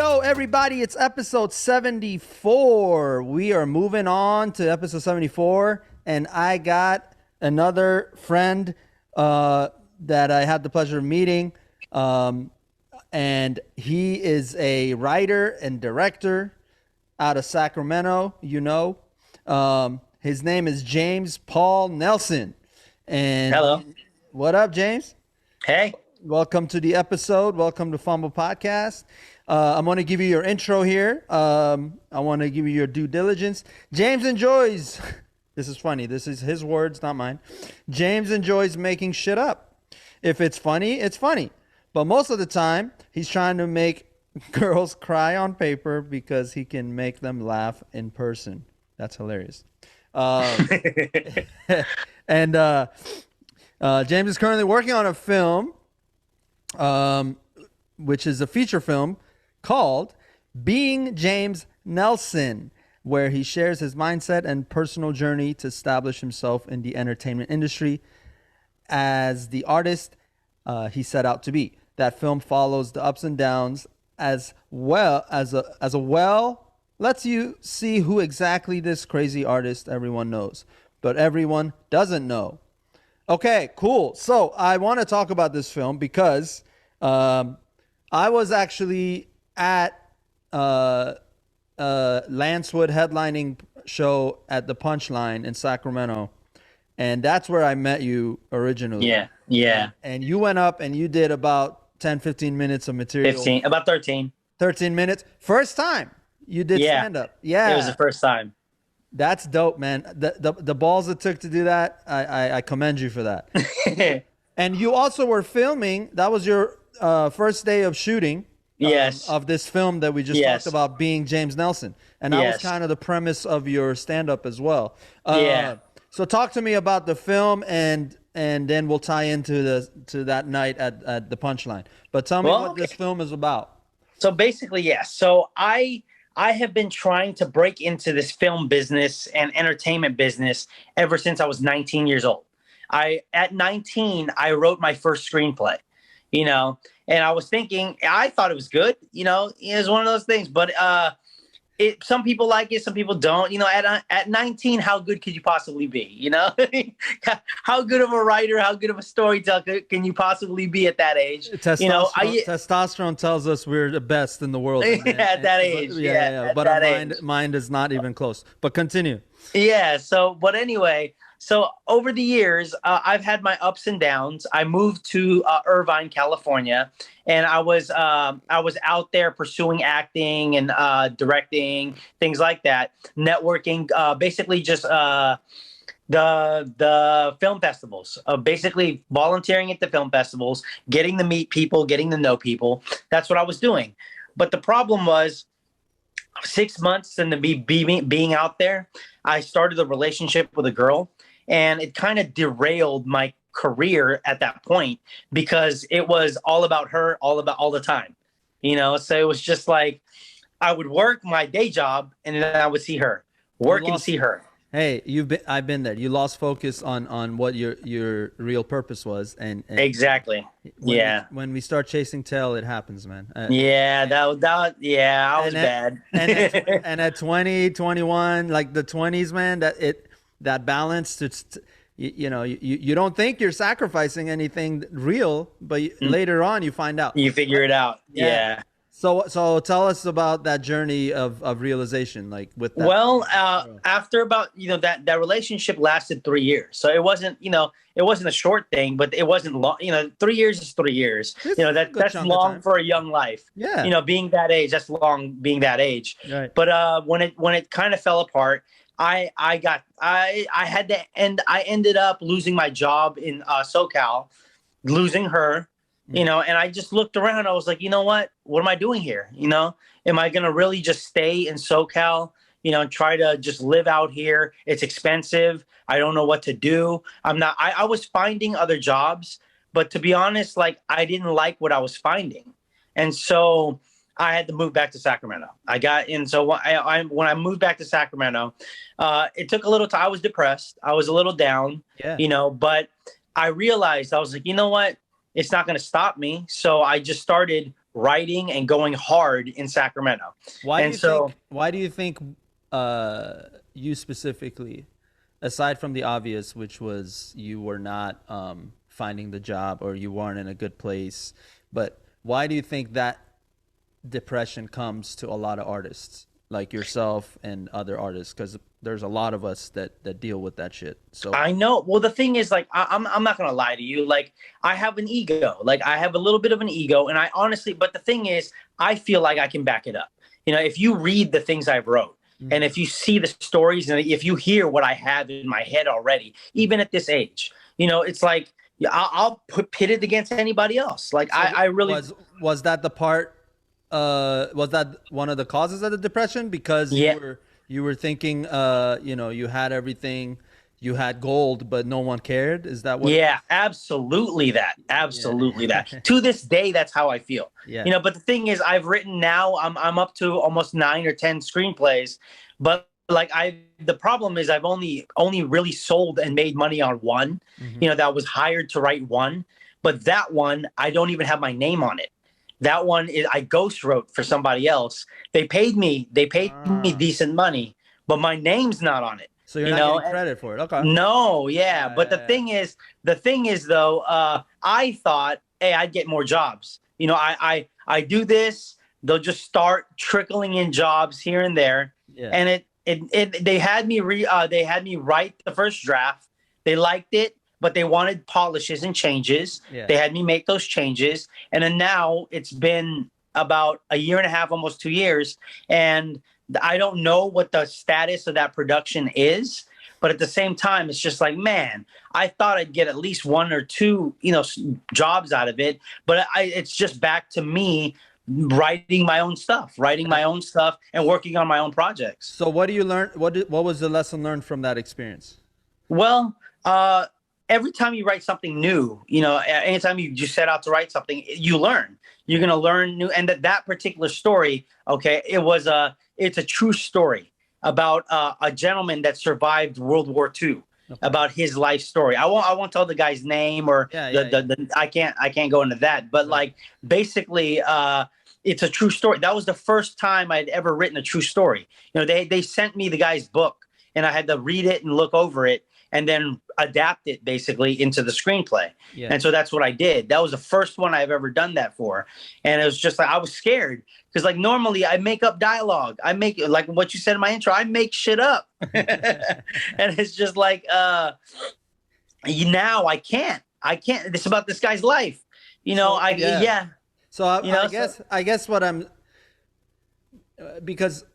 Yo, everybody, it's episode 74. We are moving on to episode 74, and I got another friend that I had the pleasure of meeting. And he is a writer and director out of Sacramento, his name is James Paul Nelson. And hello. What up, James? Hey. Welcome to the episode. Welcome to Phumblepodcast. I'm going to give you your intro here. I want to give you your due diligence. James enjoys, this is funny, this is his words, not mine. James enjoys making shit up. If it's funny, it's funny. But most of the time, he's trying to make girls cry on paper because he can make them laugh in person. That's hilarious. And James is currently working on a film, which is a feature film called Being James Nelson, where he shares his mindset and personal journey to establish himself in the entertainment industry as the artist he set out to be. That film follows the ups and downs as well as lets you see who exactly this crazy artist everyone knows, but everyone doesn't know. Okay, cool. So I want to talk about this film because I was actually at Lance Wood headlining show at the Punchline in Sacramento, and that's where I met you originally. Yeah. And you went up and you did about 10, 15 minutes of material. 15, about 13. 13 minutes. First time you did stand-up. Yeah. It was the first time. That's dope, man. The balls it took to do that, I commend you for that. And you also were filming. That was your first day of shooting. Yes. Of this film that we just talked about, Being James Nelson, and that was kind of the premise of your stand-up as well. So talk to me about the film, and then we'll tie into that night at the Punchline. But tell me what this film is about. So basically, yes. So I have been trying to break into this film business and entertainment business ever since I was 19 years old. At 19, I wrote my first screenplay, and I was thinking, I thought it was good, it was one of those things, but some people like it, some people don't. At 19, how good could you possibly be? How good of a writer, how good of a storyteller can you possibly be at that age? Testosterone tells us we're the best in the world at that age. But our mind is not even close. But continue. Yeah. But anyway. So over the years, I've had my ups and downs. I moved to Irvine, California, and I was out there pursuing acting and directing, things like that, networking, basically just the film festivals, basically volunteering at the film festivals, getting to meet people, getting to know people. That's what I was doing. But the problem was, 6 months into me being out there, I started a relationship with a girl. And it kind of derailed my career at that point because it was all about her, all the time, So it was just like I would work my day job and then I would see her, and see her. Hey, I've been there. You lost focus on what your real purpose was, and exactly. When we start chasing tail, it happens, man. I was bad. And at 20, 21, like the 20s, man, that balance, you don't think you're sacrificing anything real, but later on you find out. You figure it out. Yeah. So tell us about that journey of realization, like with that. Well, after about, that relationship lasted 3 years. So it wasn't a short thing, but it wasn't long. 3 years is 3 years. That's long for a young life. Yeah. Being that age, that's long being that age. Right. But when it kind of fell apart, I ended up losing my job in SoCal, losing her, and I just looked around. I was like, you know what am I doing here? Am I going to really just stay in SoCal, and try to just live out here? It's expensive. I don't know what to do. I was finding other jobs, but to be honest, like I didn't like what I was finding. And so I had to move back to Sacramento. So when I moved back to Sacramento, it took a little time. I was depressed. I was a little down, but I realized, I was like, you know what? It's not going to stop me. So I just started writing and going hard in Sacramento. And so Why do you think you specifically, aside from the obvious, which was you were not finding the job or you weren't in a good place, but why do you think that depression comes to a lot of artists like yourself and other artists? Because there's a lot of us that deal with that shit. So I know. Well, the thing is, like, I'm not gonna lie to you. Like, I have an ego. Like, I have a little bit of an ego, and I honestly. But the thing is, I feel like I can back it up. You know, if you read the things I've wrote, and if you see the stories, and if you hear what I have in my head already, even at this age, you know, it's like I'll pit it against anybody else. Like, so I really was that the part. Was that one of the causes of the depression? Because Yeah. you were thinking, you know, you had everything, you had gold, but no one cared. Is that what? Yeah, absolutely that. Absolutely that. To this day, that's how I feel. Yeah. You know, but the thing is, I've written now, I'm up to almost 9 or 10 screenplays, but like the problem is I've only really sold and made money on one, you know, that was hired to write one, but that one, I don't even have my name on it. That one is I ghost wrote for somebody else. They paid me decent money, but my name's not on it. So you're not getting credit for it. Okay. No, yeah. But the thing is though, I thought, hey, I'd get more jobs. You know, I do this, they'll just start trickling in jobs here and there. Yeah. And they had me write the first draft. They liked it, but they wanted polishes and changes. Yeah. They had me make those changes. And then now it's been about a year and a half, almost 2 years. And I don't know what the status of that production is, but at the same time, it's just like, man, I thought I'd get at least 1 or 2, you know, jobs out of it. But it's just back to me writing my own stuff and working on my own projects. So what do you learn? What was the lesson learned from that experience? Well, every time you write something new, you know, anytime you just set out to write something, you learn. You're going to learn new. And that particular story, okay, it's a true story about a gentleman that survived World War II, about his life story. I won't tell the guy's name or I can't go into that. But like basically, it's a true story. That was the first time I'd ever written a true story. You know, they sent me the guy's book and I had to read it and look over it and then adapt it basically into the screenplay. Yeah. And so that's what I did. That was the first one I've ever done that for. And it was just like, I was scared because like normally I make up dialogue. I make, like what you said in my intro, I make shit up. And it's just like, now I can't. It's about this guy's life. You know, So I guess what I'm, because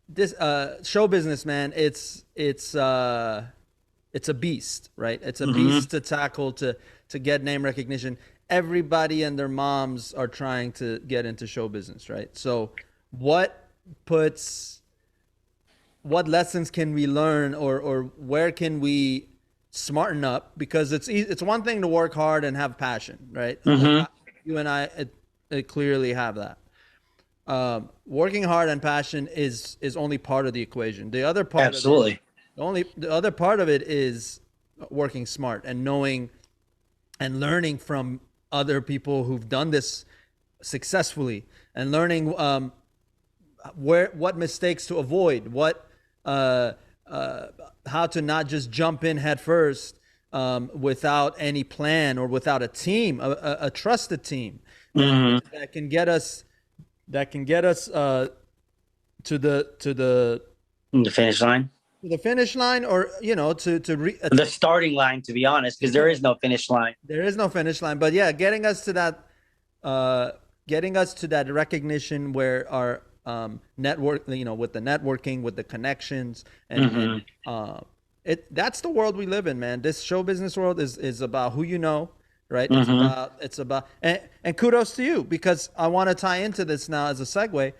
this show business, man, it's a beast, right? It's a beast to tackle, to get name recognition. Everybody and their moms are trying to get into show business, right? So what lessons can we learn or where can we smarten up? Because it's one thing to work hard and have passion, right? Like you and I clearly have that. Working hard and passion is only part of the equation. The other part Absolutely. The other part of it is working smart and knowing and learning from other people who've done this successfully and learning what mistakes to avoid, how to not just jump in head first without any plan or without a team, a trusted team that can get us to the finish line. The finish line, or you know, the starting line, to be honest, because there is no finish line. There is no finish line, but yeah, getting us to that recognition where our network, you know, with the networking, with the connections, and that's the world we live in, man. This show business world is about who you know, right? It's about and kudos to you, because I want to tie into this now as a segue.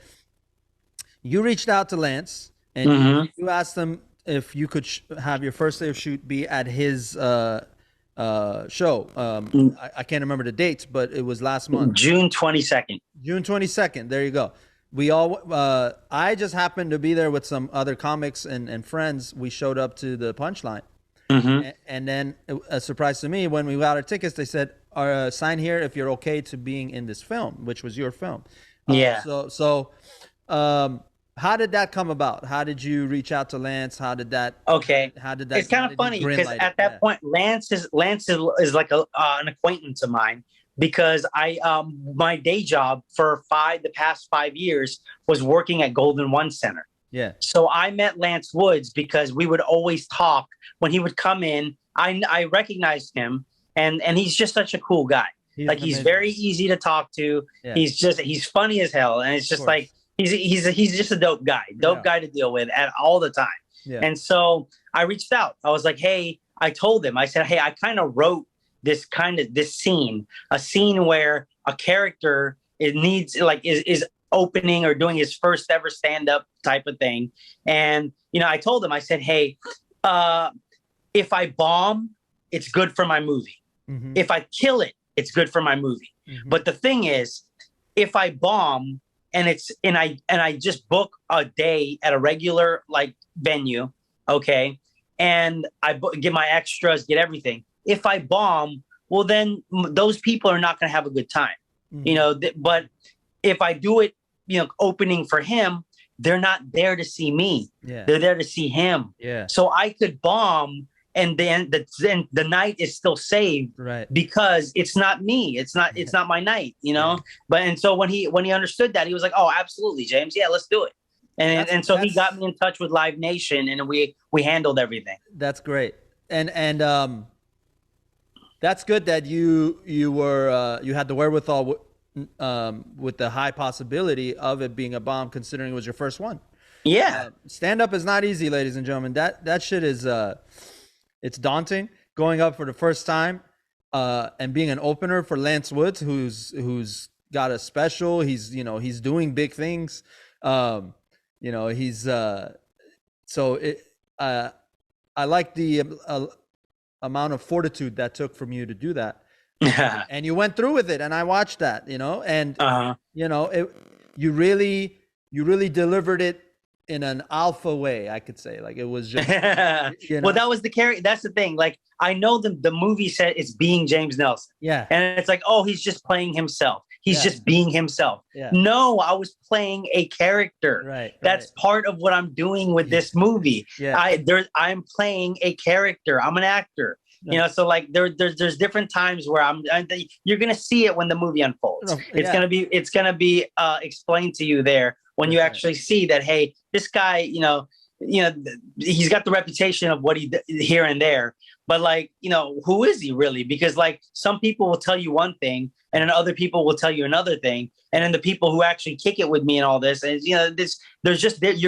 You reached out to Lance and you asked him if you could have your first day of shoot be at his show. I can't remember the dates, but it was last month. June 22nd. June 22nd. There you go. We all, I just happened to be there with some other comics and friends. We showed up to the Punchline. And then a surprise to me, when we got our tickets, they said, sign here if you're okay to being in this film, which was your film. Yeah. How did that come about? How did you reach out to Lance? Okay. It's kind how of did he funny because greenlight it? at that point, Lance is like an acquaintance of mine because my day job for the past 5 years was working at Golden One Center. Yeah. So I met Lance Woods because we would always talk when he would come in. I recognized him, and he's just such a cool guy. He's very easy to talk to. Yeah. He's funny as hell, and it's just like he's just a dope guy to deal with at all the time. Yeah. And so I reached out. I was like, hey, I told him, I said, hey, I kind of wrote this scene, a scene where a character is opening or doing his first ever stand-up type of thing. And, I told him, I said, hey, if I bomb, it's good for my movie. Mm-hmm. If I kill it, it's good for my movie. Mm-hmm. But the thing is, if I bomb and I just book a day at a regular venue, okay, and I get my extras, get everything. If I bomb, well, then those people are not going to have a good time, mm-hmm. But if I do it, opening for him, they're not there to see me. Yeah. They're there to see him. Yeah. So I could bomb, and then the night is still saved, right? Because it's not me. It's not my night, Yeah. And so when he understood that, he was like, "Oh, absolutely, James. Yeah, let's do it." And so he got me in touch with Live Nation, and we handled everything. That's great. And that's good that you had the wherewithal with the high possibility of it being a bomb, considering it was your first one. Yeah. Stand up is not easy, ladies and gentlemen. That shit is it's daunting, going up for the first time and being an opener for Lance Woods, who's got a special. He's doing big things. I like the amount of fortitude that took from you to do that. And you went through with it, and I watched that, and you really delivered it in an alpha way, I could say. Like, it was just well, that was the character. That's the thing. Like, I know the movie said it's being James Nelson. Yeah. And it's like, oh, he's just playing himself. He's just being himself. Yeah. No, I was playing a character. Right. That's part of what I'm doing with this movie. Yeah. I'm playing a character. I'm an actor. So like there's different times where you're gonna see it when the movie unfolds. It's gonna be explained to you there when you actually see that. Hey, this guy, he's got the reputation of what he here and there, but who is he really? Because some people will tell you one thing, and then other people will tell you another thing, and then the people who actually kick it with me and all this, and you're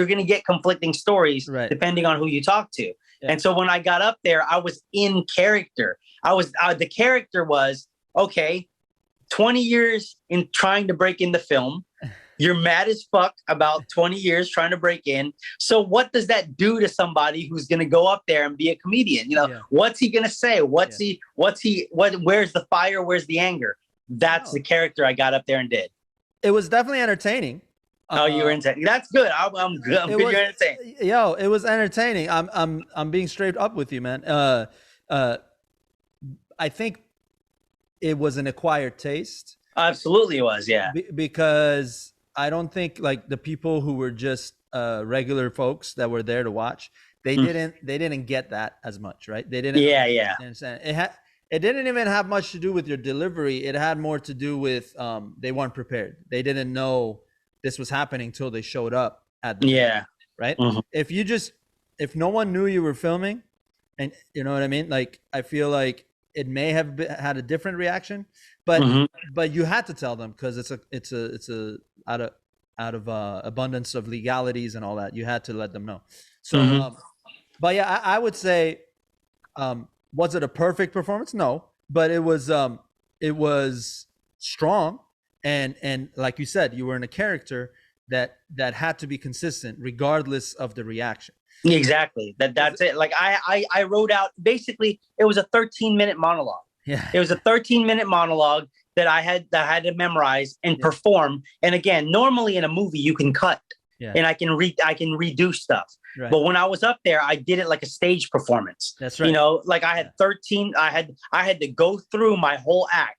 gonna get conflicting stories depending on who you talk to. Yeah. And so when I got up there, I was in character. The character was, okay, 20 years in trying to break in the film. You're mad as fuck about 20 years trying to break in. So what does that do to somebody who's going to go up there and be a comedian? What's he going to say? Where's the fire? Where's the anger? That's the character I got up there and did. It was definitely entertaining. Oh, you were entertaining. That's good. I'm good. I'm good. You're entertaining. Yo, it was entertaining. I'm being straight up with you, man. I think it was an acquired taste. Absolutely, it was. Yeah. Because I don't think the people who were just regular folks that were there to watch, they didn't get that as much, right? They didn't. Yeah. Understand. It didn't even have much to do with your delivery. It had more to do with they weren't prepared. They didn't know this was happening till they showed up at the film, right? Mm-hmm. If no one knew you were filming, and you know what I mean, I feel like it may have had a different reaction, but but you had to tell them because it's a out of abundance of legalities and all that. You had to let them know. So, but yeah, I would say, was it a perfect performance? No, but it was strong. And like you said, you were in a character that had to be consistent regardless of the reaction. Exactly. That's it. Like I wrote out, basically it was a 13-minute monologue. Yeah. It was a 13-minute monologue that I had to memorize and perform. And again, normally in a movie you can cut. Yeah. and I can redo stuff. Right. But when I was up there, I did it like a stage performance. That's right. You know, like I had 13. I had to go through my whole act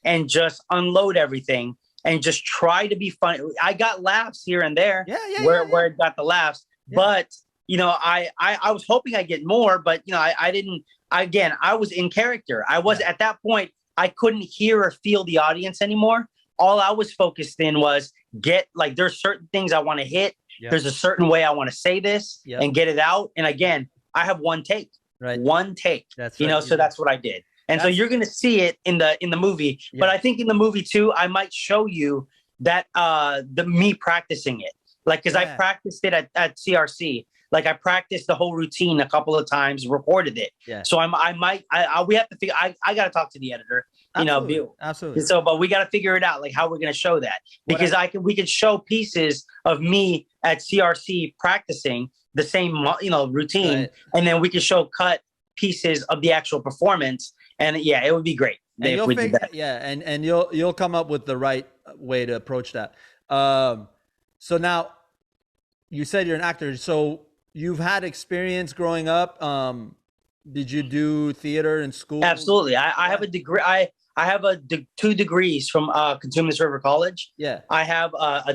and just unload everything and just try to be funny. I got laughs here and there. Where it got the laughs, but you know, I was hoping I'd get more, but you know, I didn't. Again, I was in character. I was at that point. I couldn't hear or feel the audience anymore. All I was focused in was there's certain things I want to hit. Yep. There's a certain way I want to say this and get it out. And again, I have one take. Right. One take. That's right. You know, so that's what I did. And so you're going to see it in the movie. Yeah. But I think in the movie too, I might show you that me practicing it. Like, because I practiced it at CRC. Like, I practiced the whole routine a couple of times, recorded it. Yeah. So we have to figure. I got to talk to the editor. Absolutely. You know, absolutely. So, but we got to figure it out, like how we're going to show that, because we could show pieces of me at CRC practicing the same, you know, routine, and then we could show cut pieces of the actual performance, and it would be great if we did that. Yeah, and you'll come up with the right way to approach that. So now, you said you're an actor, so you've had experience growing up. Did you do theater in school? Absolutely. I have a degree. I have 2 degrees from Catumas River College. Yeah. I have a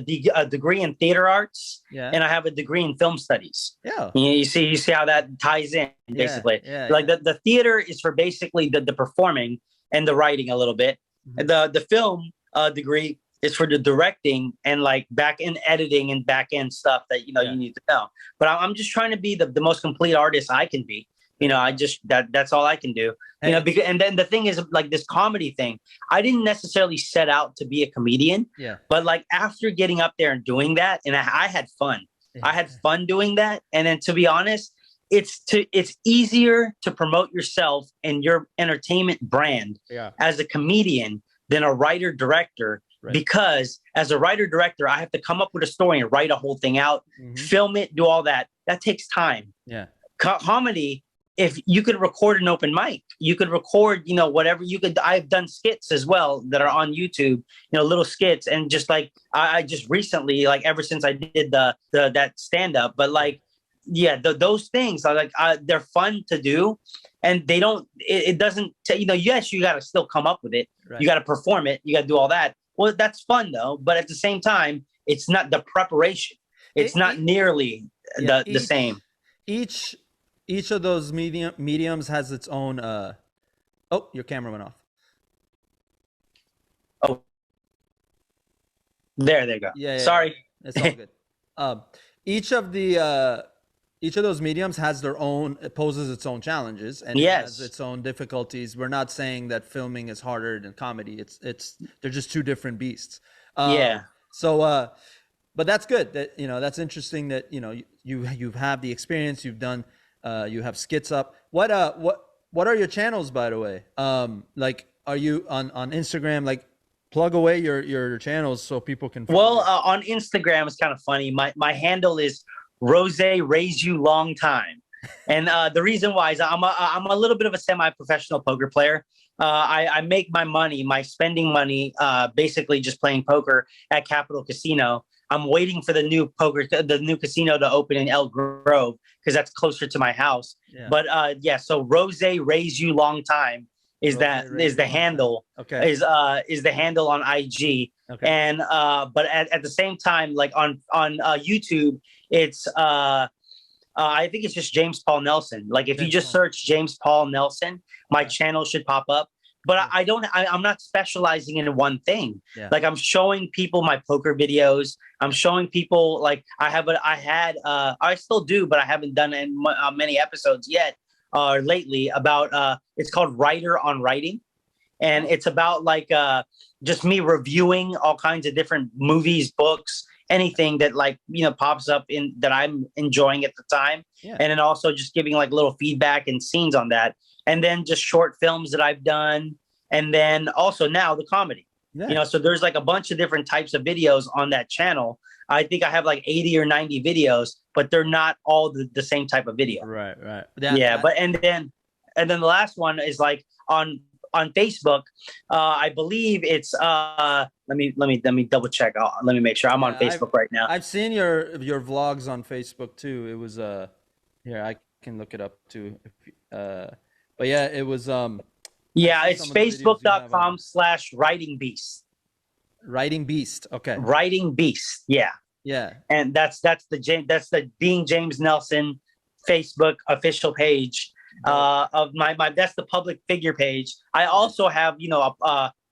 degree in theater arts. Yeah. And I have a degree in film studies. Yeah. You see how that ties in, basically. Yeah. Like the theater is for basically the performing and the writing a little bit. Mm-hmm. The film degree is for the directing and like back end editing and back end stuff that you need to know. But I'm just trying to be the most complete artist I can be. You know, that's all I can do. You know, because, and then the thing is, like, this comedy thing, I didn't necessarily set out to be a comedian. Yeah. But like after getting up there and doing that, and I had fun. Yeah. I had fun doing that. And then, to be honest, it's easier to promote yourself and your entertainment brand as a comedian than a writer director. Right. Because as a writer director, I have to come up with a story and write a whole thing out, film it, do all that. That takes time. Yeah. Comedy, if you could record an open mic, you could record, you know, whatever you could. I've done skits as well that are on YouTube, you know, little skits. And just like, I just recently, like ever since I did that stand up, but like, those things are like, they're fun to do, and they don't, it doesn't, you know, yes, you got to still come up with it. Right. You got to perform it. You got to do all that. Well, that's fun though. But at the same time, it's not the preparation. It's not nearly the same. Each of those mediums has its own. Oh, your camera went off. Oh, there you go. Yeah. Sorry, it's all good. Each of those mediums has their own. It poses its own challenges and it has its own difficulties. We're not saying that filming is harder than comedy. They're just 2 different beasts. So, but that's good. That that's interesting. That you have the experience. You've done. You have skits up. What are your channels, by the way? Like, are you on Instagram? Like, plug away your channels so people can. Well, on Instagram, it's kind of funny. My handle is Rose Raise You Long Time, and the reason why is I'm a little bit of a semi-professional poker player. I make my spending money, basically just playing poker at Capital Casino. I'm waiting for the new casino to open in Elk Grove because that's closer to my house. Yeah. But so Rose Raise You Long Time is the handle. Okay. Is the handle on IG. Okay. And but at the same time, like on YouTube, it's I think it's just James Paul Nelson. Like if you just search James Paul Nelson, my channel should pop up. But I'm not specializing in one thing. Yeah. Like I'm showing people my poker videos. I'm showing people like I still do, but I haven't done many episodes yet lately about it's called Writer on Writing. And it's about like just me reviewing all kinds of different movies, books, anything that like, pops up in that I'm enjoying at the time. Yeah. And then also just giving like little feedback and scenes on that. And then just short films that I've done. And then also now the comedy, so there's like a bunch of different types of videos on that channel. I think I have like 80 or 90 videos, but they're not all the same type of video. Right. But and then the last one is like on Facebook. I believe it's Let me double check. Let me make sure I'm on Yeah, Facebook right now. I've seen your vlogs on Facebook too. It was here I can look it up too. But yeah, it was I've Yeah, seen it's some of the videos you have on facebook.com/writing beast. Writing Beast. Okay. Writing beast. Yeah. Yeah. And that's the Being James Nelson Facebook official page Dope. of my that's the public figure page. I Yeah. also have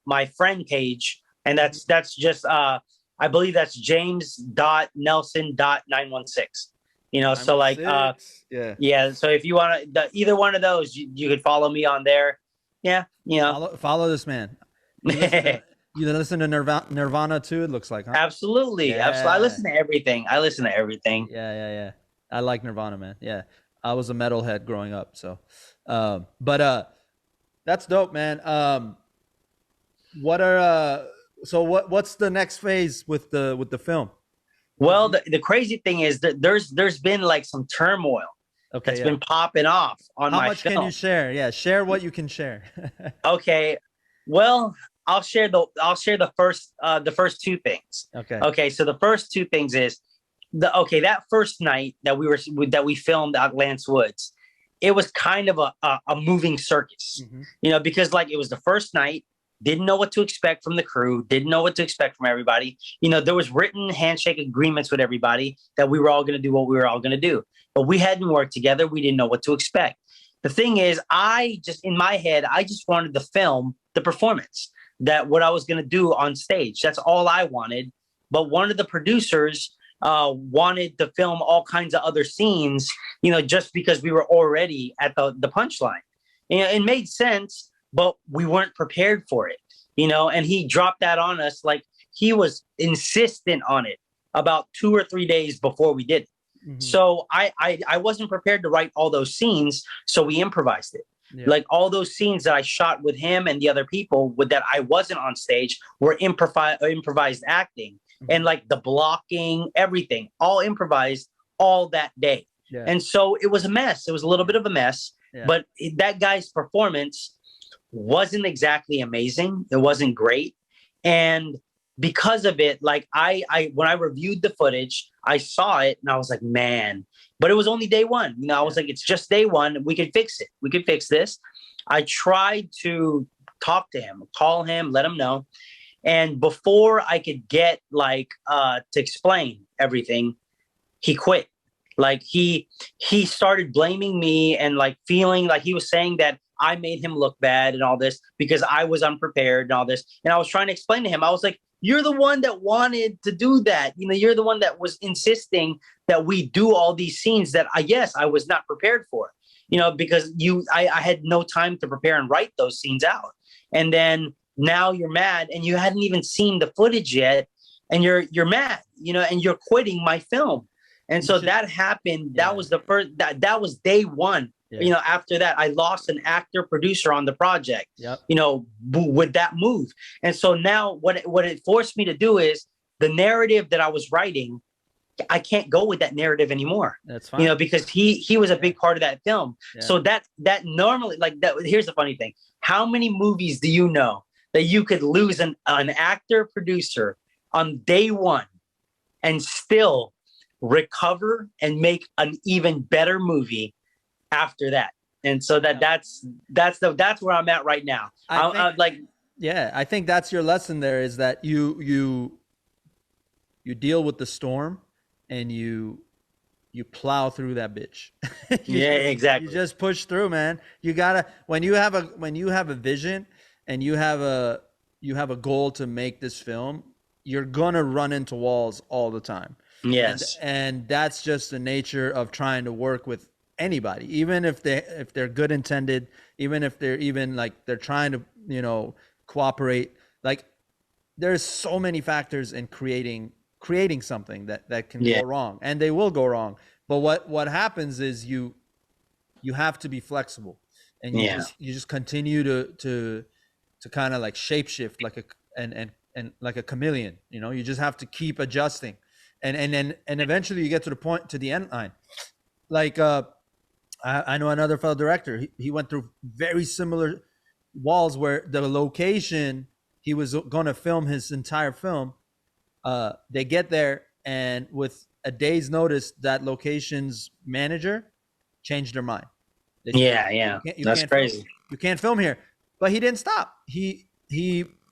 my friend page, and Mhm. that's just I believe that's James.Nelson.916. So like 916. Yeah. yeah, so if you want to either one of those, you could follow me on there. Yeah, Follow this man. You listen to Nirvana too, it looks like, huh? absolutely, absolutely. I Yeah. listen to everything. I listen to everything. Yeah. I like Nirvana, man. Yeah. I was a metalhead growing up, so but that's dope, man. What are so what's the next phase with the film? Well, the crazy thing is that there's been like some turmoil Okay, that's yeah. been popping off on How my much can you film. share? Yeah, share what you can share. Okay, well, I'll share the first two things. Okay. Okay, so the first two things is that first night that we filmed at Lance Woods, it was kind of a moving circus, Mhm. because like it was the first night, didn't know what to expect from the crew, didn't know what to expect from everybody. There was written handshake agreements with everybody that we were all going to do what we were all going to do, but we hadn't worked together. We didn't know what to expect. The thing is, in my head, I just wanted to film the performance, that what I was going to do on stage. That's all I wanted. But one of the producers wanted to film all kinds of other scenes, just because we were already at the punchline. It made sense, but we weren't prepared for it, and he dropped that on us. Like, he was insistent on it about 2 or 3 days before we did it. Mhm. So I wasn't prepared to write all those scenes, so we improvised it. Yeah. Like, all those scenes that I shot with him and the other people with that I wasn't on stage were improvised acting, and like the blocking, everything, all improvised, all that day. Yeah. And so it was a mess. It was a little bit of a mess, Yeah. but that guy's performance wasn't exactly amazing. It wasn't great. And because of it, like I when I reviewed the footage, I saw it and I was like, man, but it was only day one. I was like, it's just day one. We could fix it. We could fix this. I tried to talk to him, call him, let him know. And before I could get to explain everything, he quit. Like, he started blaming me, and like feeling like he was saying that I made him look bad and all this because I was unprepared and all this. And I was trying to explain to him, I was like, you're the one that wanted to do that. You're the one that was insisting that we do all these scenes that I was not prepared for, because I had no time to prepare and write those scenes out. And then now you're mad and you hadn't even seen the footage yet. And you're mad, and you're quitting my film. And so that happened. Yeah. That was the first, that was day one. Yeah. After that, I lost an actor producer on the project, Yep. with that move. And so now what it forced me to do is the narrative that I was writing, I can't go with that narrative anymore. That's fine. Because he was a big part of that film. Yeah. So that normally, like that, here's the funny thing. How many movies do you know that you could lose an actor producer on day one and still recover and make an even better movie after that? And so that's where I'm at right now. I think that's your lesson there, is that you deal with the storm and you plow through that bitch. Exactly. You just push through, man. You gotta, when you have a vision and you have a goal to make this film, you're gonna run into walls all the time. Yes. And that's just the nature of trying to work with anybody, even if they're good intended, even if they're they're trying to cooperate. Like, there's so many factors in creating something that can go wrong, and they will go wrong. But what happens is you have to be flexible, and you just continue to kind of like shapeshift like a chameleon. You just have to keep adjusting, and eventually you get to the end line. Like I know another fellow director. He went through very similar walls where the location he was going to film his entire film. They get there, and with a day's notice, that location's manager changed their mind. They said, Yeah. That's crazy. You can't film here. But he didn't stop. He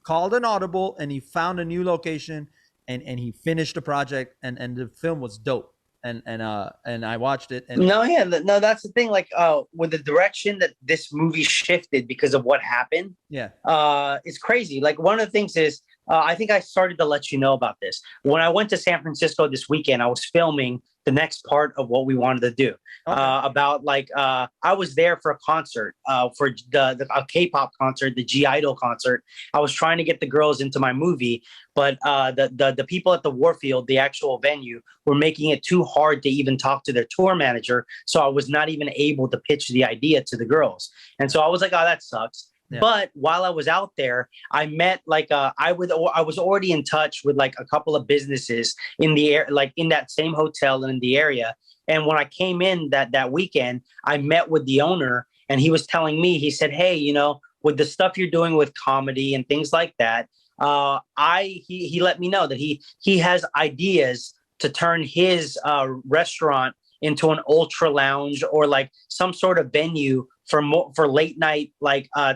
called an audible and he found a new location, and he finished the project, and the film was dope. And I watched it. And no, that's the thing. Like, with the direction that this movie shifted because of what happened, it's crazy. Like, one of the things is, I think I started to let you know about this. When I went to San Francisco this weekend, I was filming the next part of what we wanted to do. About like, I was there for a concert, for a K-pop concert, the G Idol concert. I was trying to get the girls into my movie, but the people at the Warfield, the actual venue, were making it too hard to even talk to their tour manager. So I was not even able to pitch the idea to the girls. And so I was like, oh, that sucks. Yeah. But while I was out there, I met I was already in touch with like a couple of businesses in the air, like in that same hotel and in the area. And when I came in that weekend, I met with the owner, and he was telling me, he said, hey, with the stuff you're doing with comedy and things like that, he let me know that he has ideas to turn his restaurant into an ultra lounge or like some sort of venue for late night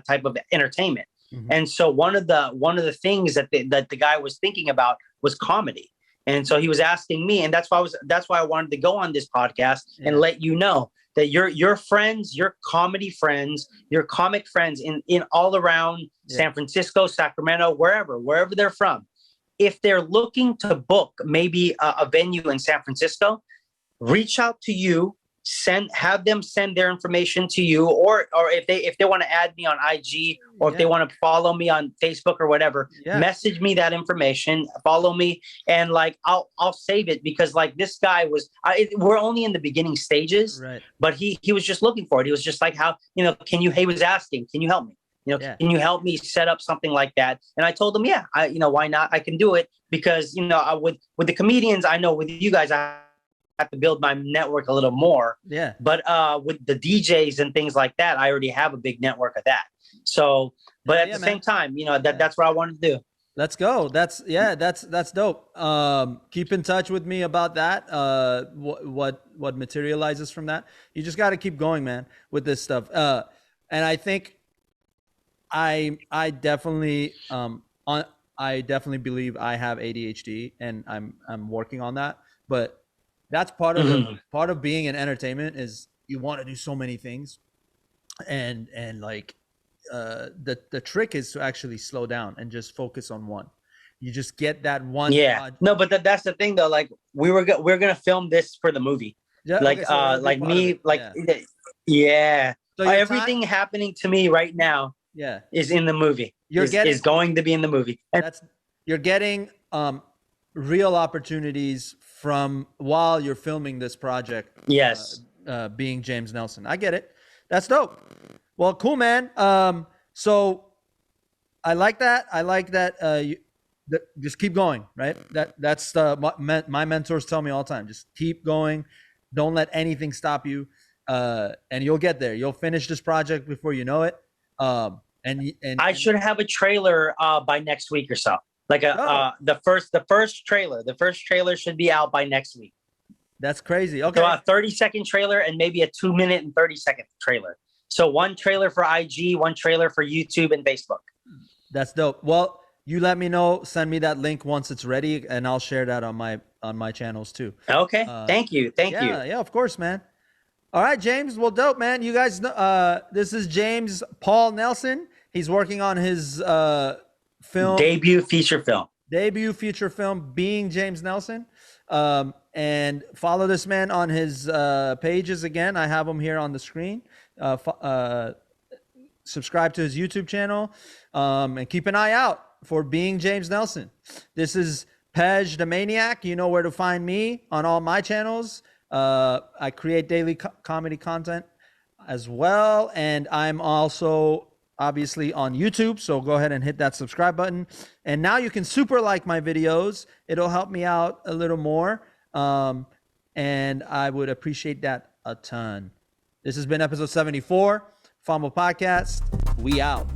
type of entertainment. Mm-hmm. And so one of the things that the guy was thinking about was comedy. And so he was asking me, and that's why I wanted to go on this podcast and let you know that your friends, your comedy friends, your comic friends in all around San Francisco, Sacramento, wherever they're from, if they're looking to book maybe a venue in San Francisco, reach out to you, have them send their information to you, or if they want to add me on IG, or if they want to follow me on Facebook or whatever, message me that information, follow me, and like I'll save it, because like this guy we're only in the beginning stages, right? But he was just looking for it. He was just like, how, he was asking, can you help me? Can you help me set up something like that? And I told him, why not? I can do it, because with the comedians, I know with you guys, I have to build my network a little more. Yeah. But with the DJs and things like that, I already have a big network of that. So, but at the same time, that's what I wanted to do. Let's go. That's dope. Keep in touch with me about that. What materializes from that. You just got to keep going, man, with this stuff. And I think I definitely believe I have ADHD, and I'm working on that. But that's part of part of being in entertainment is you want to do so many things, and like the trick is to actually slow down and just focus on one. You just get that one. Yeah. No, but that's the thing though. Like we're gonna film this for the movie. Yeah. Like okay, so like me, like So everything happening to me right now, is in the movie. Is going to be in the movie. You're getting real opportunities from while you're filming this project. Yes. Being James Nelson. I get it. That's dope. Well, cool, man. So I like that. Just keep going, right? That's my mentors tell me all the time. Just keep going. Don't let anything stop you. And you'll get there. You'll finish this project before you know it. And I should have a trailer by next week or so. Like the first trailer should be out by next week. That's crazy. Okay. So a 30-second trailer and maybe a 2-minute and 30-second trailer. So one trailer for IG, one trailer for YouTube and Facebook. That's dope. Well, you let me know, send me that link once it's ready, and I'll share that on my channels too. Okay. Thank you. Yeah, of course, man. All right, James. Well, dope, man. You guys know, this is James Paul Nelson. He's working on his debut feature film, Being James Nelson. And follow this man on his pages. Again, I have them here on the screen. Subscribe to his YouTube channel, and keep an eye out for Being James Nelson. This is Pej the Maniac. You know where to find me on all my channels. I create daily comedy content as well, and I'm also obviously on YouTube, so go ahead and hit that subscribe button. And now you can super like my videos. It'll help me out a little more, and I would appreciate that a ton. This has been episode 74, Fumble Podcast. We out.